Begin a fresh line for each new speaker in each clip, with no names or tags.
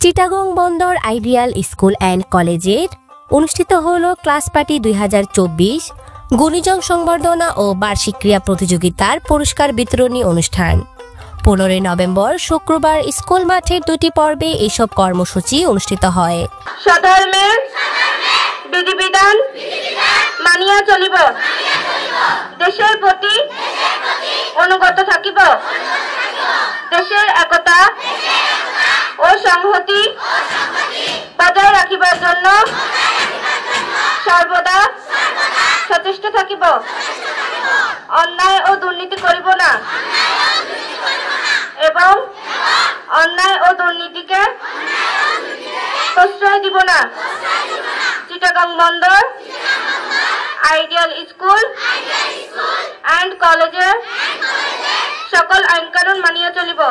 চিটাগং বন্দর ideal school and কলেজের অনুষ্ঠিত হল ক্লাস পার্টি 2024 গুণীজন সংবর্ধনা ও বার্ষিক ক্রীড়া প্রতিযোগিতার পুরস্কার বিতরণী অনুষ্ঠান। 15 নভেম্বর শুক্রবার স্কুল মাঠের 2টি পর্বে এসব কর্মসূচি অনুষ্ঠিত হয়।
সধর্মের বিধিবিধান মানিয়া চলিব, দেশের প্রতি অনুগত থাকিব, দেশের একতা ও সংহতি বজায় রাখিবার জন্য সর্বদা সচেষ্ট থাকিব, অন্যায় ও দুর্নীতি করিব না এবং অন্যায় ও দুর্নীতিকে প্রশ্রয় দিব না। চিটাগং বন্দর আইডিয়াল স্কুল অ্যান্ড কলেজের সকল আইনকানুন মানিয়া চলিব।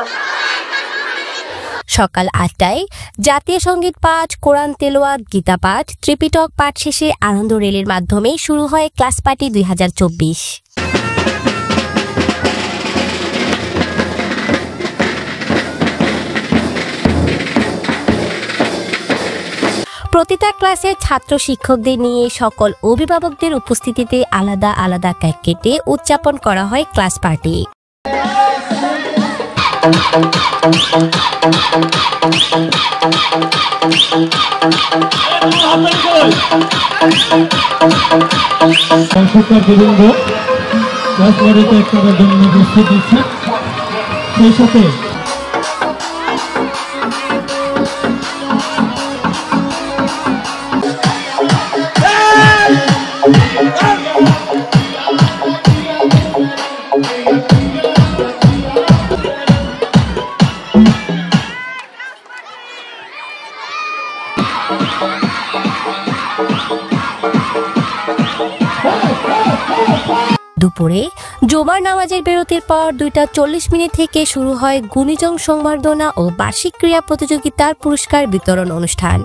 সকাল 8টায় জাতীয় সঙ্গীত পাঠ, কোরআন তেলাওয়াত, গীতা পাঠ, ত্রিপিটক পাঠ শেষে আনন্দ রেলের মাধ্যমে শুরু হয় ক্লাস পার্টি 2024। প্রতিটা ক্লাসের ছাত্র শিক্ষকদের নিয়ে সকল অভিভাবকদের উপস্থিতিতে আলাদা আলাদা কেক কেটে উদযাপন করা হয় ক্লাস পার্টি।
সেই সাথে
দুপুরে জুমার নামাজের বিরতির পর 2:40 থেকে শুরু হয় গুণীজন সংবর্ধনা ও বার্ষিক ক্রীড়া প্রতিযোগিতার পুরস্কার বিতরণ অনুষ্ঠান।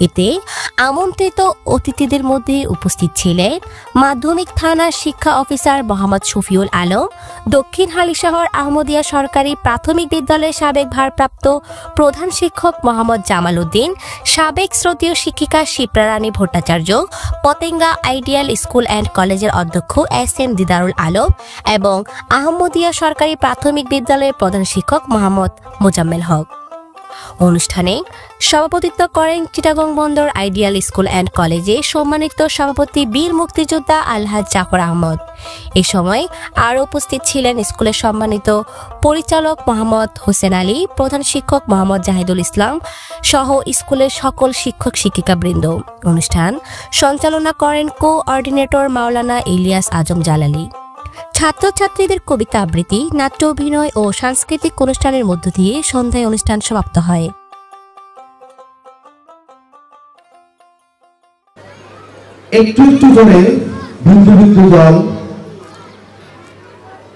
এতে আমন্ত্রিত অতিথিদের মধ্যে উপস্থিত ছিলেন মাধ্যমিক থানার শিক্ষা অফিসার মোহাম্মদ শফিউল আলম, দক্ষিণ হালিশহর আহমদিয়া সরকারি প্রাথমিক বিদ্যালয়ের সাবেক ভারপ্রাপ্ত প্রধান শিক্ষক মোহাম্মদ জামাল উদ্দিন, সাবেক শ্রদ্ধেয় শিক্ষিকা Shipra Rani Bhattacharya, Patenga ideal school and কলেজের অধ্যক্ষ SM দিদারুল আলম এবং আহমদিয়া সরকারি প্রাথমিক বিদ্যালয়ের প্রধান শিক্ষক মোহাম্মদ মোজাম্মেল হক। অনুষ্ঠানে সভাপতিত্ব করেন চিটাগং বন্দর আইডিয়াল স্কুল অ্যান্ড কলেজে সম্মানিত সভাপতি বীর মুক্তিযোদ্ধা আলহাজ জাফর আহমদ। এ সময় আরও উপস্থিত ছিলেন স্কুলের সম্মানিত পরিচালক মোহাম্মদ হোসেন আলী, প্রধান শিক্ষক মোহাম্মদ জাহিদুল ইসলাম সহ স্কুলের সকল শিক্ষক শিক্ষিকাবৃন্দ। অনুষ্ঠান সঞ্চালনা করেন কোঅর্ডিনেটর মাওলানা ইলিয়াস আজম জালালি। ছাত্রছাত্রীদের কবিতা আবৃত্তি, নাট্য অভিনয় ও সাংস্কৃতিক অনুষ্ঠানের মধ্য দিয়ে সন্ধ্যায় অনুষ্ঠান সমাপ্ত হয়।
একটু একটু করে বিন্দু বিন্দু জল,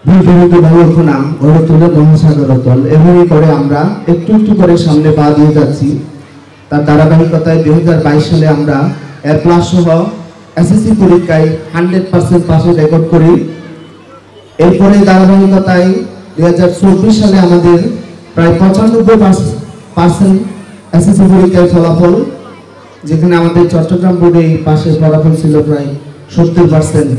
বিন্দু বিন্দু নলক নাম গড়ে তোলে মহাসাগর তল। এভাবেই করে আমরা একটু একটু করে সামনে পা দিয়ে যাচ্ছি। তার ধারাবাহিকতায় 2022 সালে আমরা এর প্লাস সহ SSC পরীক্ষায় 100% পাসের রেকর্ড করি। এরপরে ধারাবাহিকতায় 2024 সালে আমাদের প্রায় 95% SSC পরীক্ষায় ফলাফল, যেখানে আমাদের চট্টগ্রাম বোর্ডে এই পাশের ফলাফল ছিল প্রায় 70%।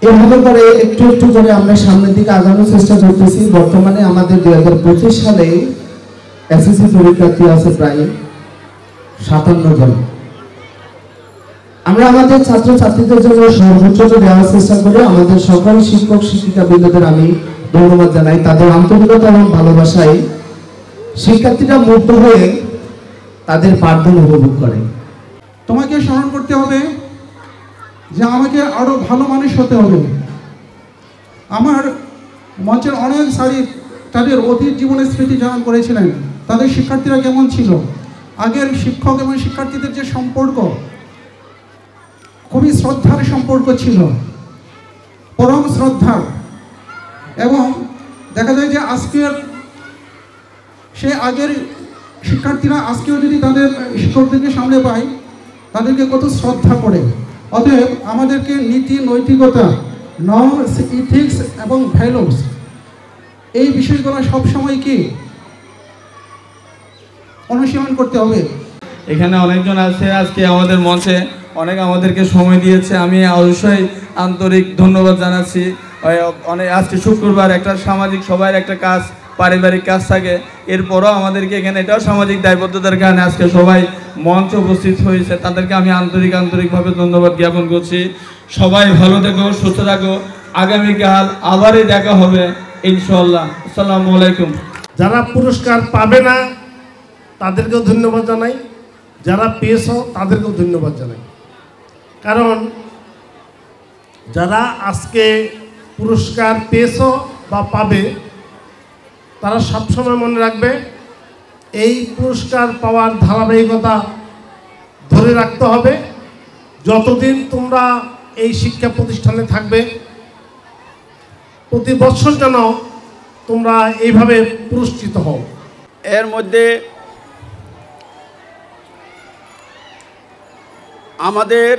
এভাবে করে একটু একটু করে আমরা সামনের দিকে আগানোর চেষ্টা করতেছি। বর্তমানে আমাদের 2025 সালে SSC পরীক্ষার্থী আছে প্রায় 57 জন। আমরা আমাদের ছাত্রছাত্রীদের জন্য সর্বোচ্চটা দেওয়ার চেষ্টা করি। আমাদের সকল শিক্ষক শিক্ষিকা বৃন্দদের আমি ধন্যবাদ জানাই। তাদের আন্তরিকতা এবং ভালোবাসায় শিক্ষার্থীরা মুগ্ধ হয়ে তাদের পাঠদান উপভোগ করে।
তোমাকে স্মরণ করতে হবে যে আমাকে আরো ভালো মানুষ হতে হবে। আমার মঞ্চের অনেক সারি তাদের অতীত জীবনের স্মৃতি জানান করেছিলেন। তাদের শিক্ষার্থীরা কেমন ছিল, আগের শিক্ষক এবং শিক্ষার্থীদের যে সম্পর্ক খুবই শ্রদ্ধার সম্পর্ক ছিল, পরম শ্রদ্ধার। এবং দেখা যায় যে আজকের সে আগের শিক্ষার্থীরা আজকেও যদি তাদের শিক্ষকদেরকে সামনে পায়, তাদেরকে কত শ্রদ্ধা করে। অতএব আমাদেরকে নীতি নৈতিকতা, নর্মস, ইথিক্স এবং ভ্যালুস, এই বিষয়গুলো সবসময় কি অনুশীলন করতে হবে।
এখানে অনেকজন আছে আজকে আমাদের মঞ্চে অনেক আমাদেরকে সময় দিয়েছে, আমি অবশ্যই আন্তরিক ধন্যবাদ জানাচ্ছি। অনেক আজকে শুক্রবার একটা সামাজিক সবার একটা কাজ, পারিবারিক কাজ থাকে, এরপরও আমাদেরকে এখানে এটাও সামাজিক দায়বদ্ধতার কারণে আজকে সবাই মঞ্চে উপস্থিত হয়েছে, তাদেরকে আমি আন্তরিকভাবে ধন্যবাদ জ্ঞাপন করছি। সবাই ভালো থেকো, সুস্থ থাকো, আগামীকাল আবারই দেখা হবে ইনশাআল্লাহ। আসসালামু আলাইকুম।
যারা পুরস্কার পাবে না তাদেরকেও ধন্যবাদ জানাই, যারা পেয়েছো তাদেরকেও ধন্যবাদ জানাই। কারণ যারা আজকে পুরস্কার পেয়েছো বা পাবে তারা সবসময় মনে রাখবে এই পুরস্কার পাওয়ার ধারাবাহিকতা ধরে রাখতে হবে। যতদিন তোমরা এই শিক্ষা প্রতিষ্ঠানে থাকবে প্রতি বছর যেন তোমরা এইভাবে পুরস্কৃত হও।
এর মধ্যে আমাদের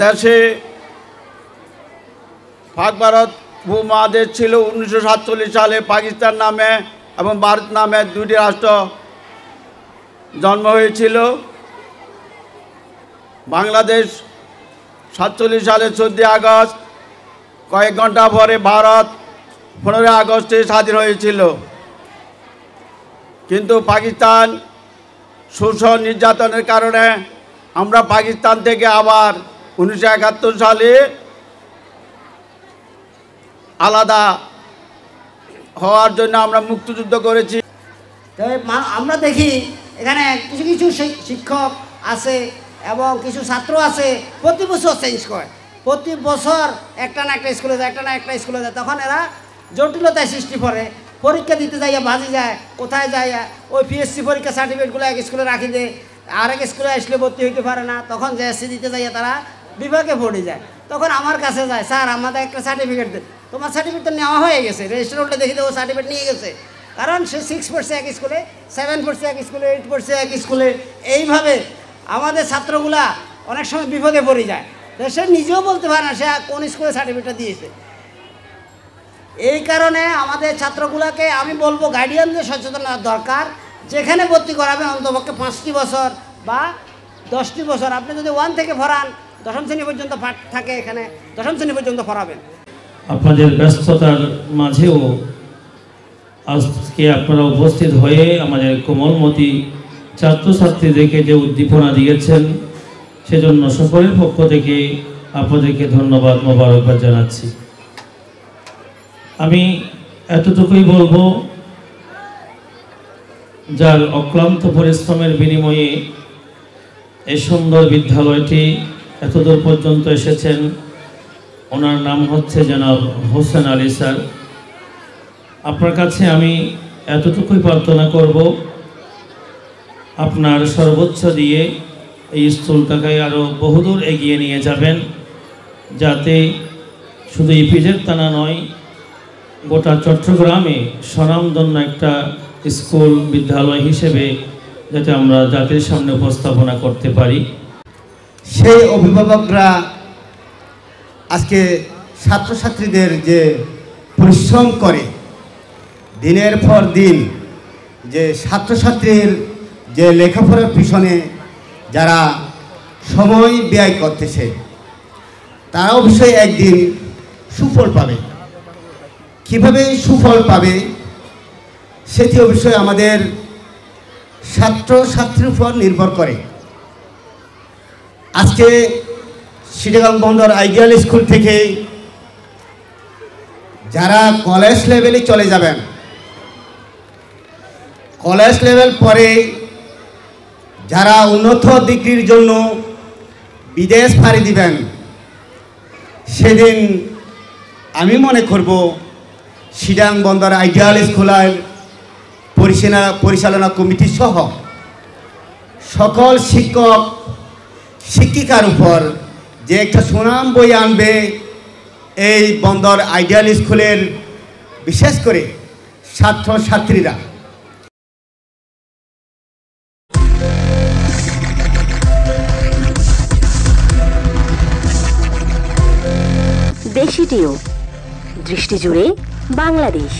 দেশে পাক ভারত উপমহাদেশ ছিল 1947 সালে। পাকিস্তান নামে এবং ভারত নামে দুটি রাষ্ট্র জন্ম হয়েছিল। বাংলাদেশ 47 সালে 14 আগস্ট, কয়েক ঘন্টা পরে ভারত 15 আগস্টে স্বাধীন হয়েছিল। কিন্তু পাকিস্তান শোষণ নির্যাতনের কারণে আমরা পাকিস্তান থেকে আবার 1971 সালে আলাদা হওয়ার জন্য আমরা মুক্তিযুদ্ধ করেছি।
আমরা দেখি এখানে কিছু কিছু শিক্ষক আছে এবং কিছু ছাত্র আছে প্রতি বছর চেঞ্জ করে, প্রতি বছর একটা না একটা স্কুলে যায়, একটা না একটা স্কুলে যায়। তখন এরা জটিলতায় সৃষ্টি করে, পরীক্ষা দিতে যাইয়া বাজি যায়, কোথায় যায় ওই পিএসসি পরীক্ষা সার্টিফিকেটগুলো এক স্কুলে রাখি দেয়, আরেক স্কুলে আসলে ভর্তি হইতে পারে না। তখন জেএসসি দিতে যাইয়া তারা বিভাগে পড়ে যায়। তখন আমার কাছে যায়, স্যার আমাদের একটা সার্টিফিকেট দেন। তোমার সার্টিফিকেট তো নেওয়া হয়ে গেছে, রেজিস্টার উল্টে দেখি ও সার্টিফিকেট নিয়ে গেছে। কারণ সে 6 পড়ছে এক স্কুলে, 7 পড়ছে এক স্কুলে, 8 পড়ছে এক স্কুলে। এইভাবে আমাদের ছাত্রগুলা অনেক সময় বিভাগে পড়ে যায়, সে নিজেও বলতে পারে না সে কোন স্কুলে সার্টিফিকেটটা দিয়েছে। এই কারণে আমাদের ছাত্রগুলাকে আমি বলবো গার্ডিয়ানদের সচেতন হওয়া দরকার। যেখানে ভর্তি করাবেন অন্তপক্ষে 5টি বছর বা 10টি বছর আপনি যদি 1 থেকে পড়ান, 10ম শ্রেণী পর্যন্ত থাকে, এখানে 10ম শ্রেণী পর্যন্ত পড়াবেন।
আপনাদের ব্যস্ততার মাঝেও আজকে আপনারা উপস্থিত হয়ে আমাদের কোমলমতি ছাত্রছাত্রীদেরকে যে উদ্দীপনা দিয়েছেন সেজন্য সকলের পক্ষ থেকে আপনাদেরকে ধন্যবাদ মোবারকবাদ জানাচ্ছি। আমি এতটুকুই বলবো, যার অক্লান্ত পরিশ্রমের বিনিময়ে এই সুন্দর বিদ্যালয়টি এতদূর পর্যন্ত এসেছেন, ওনার নাম হচ্ছে জনাব হোসেন আলী স্যার। আপনার কাছে আমি এতটুকুই প্রার্থনা করব, আপনার সর্বোচ্চ দিয়ে এই স্কুলটাকে আরও বহুদূর এগিয়ে নিয়ে যাবেন, যাতে শুধু ইপিজেড থানা নয়, গোটা চট্টগ্রামে স্বনামধন্য একটা স্কুল বিদ্যালয় হিসেবে যাতে আমরা জাতির সামনে উপস্থাপনা করতে পারি।
সেই অভিভাবকরা আজকে ছাত্রছাত্রীদের যে পরিশ্রম করে দিনের পর দিন, যে ছাত্রছাত্রীর যে লেখাপড়ার পিছনে যারা সময় ব্যয় করতেছে, তারা অবশ্যই একদিন সুফল পাবে। কিভাবে সুফল পাবে সেটি অবশ্যই আমাদের ছাত্রছাত্রীর উপর নির্ভর করে। আজকে চিটাগাং বন্দর আইডিয়াল স্কুল থেকে যারা কলেজ লেভেলে চলে যাবেন, কলেজ লেভেল পরে যারা উন্নত ডিগ্রির জন্য বিদেশ পাড়ি দিবেন, সেদিন আমি মনে করব চিটাগাং বন্দর আইডিয়াল স্কুলের পরিচালনা কমিটি সহ সকল শিক্ষক শিক্ষিকার উপর যে একটা সুনাম বই আনবে এই বন্দর আইডিয়াল স্কুলের বিশেষ করে ছাত্রছাত্রীরা।
দেশি টিউব, দৃষ্টি জুড়ে বাংলাদেশ।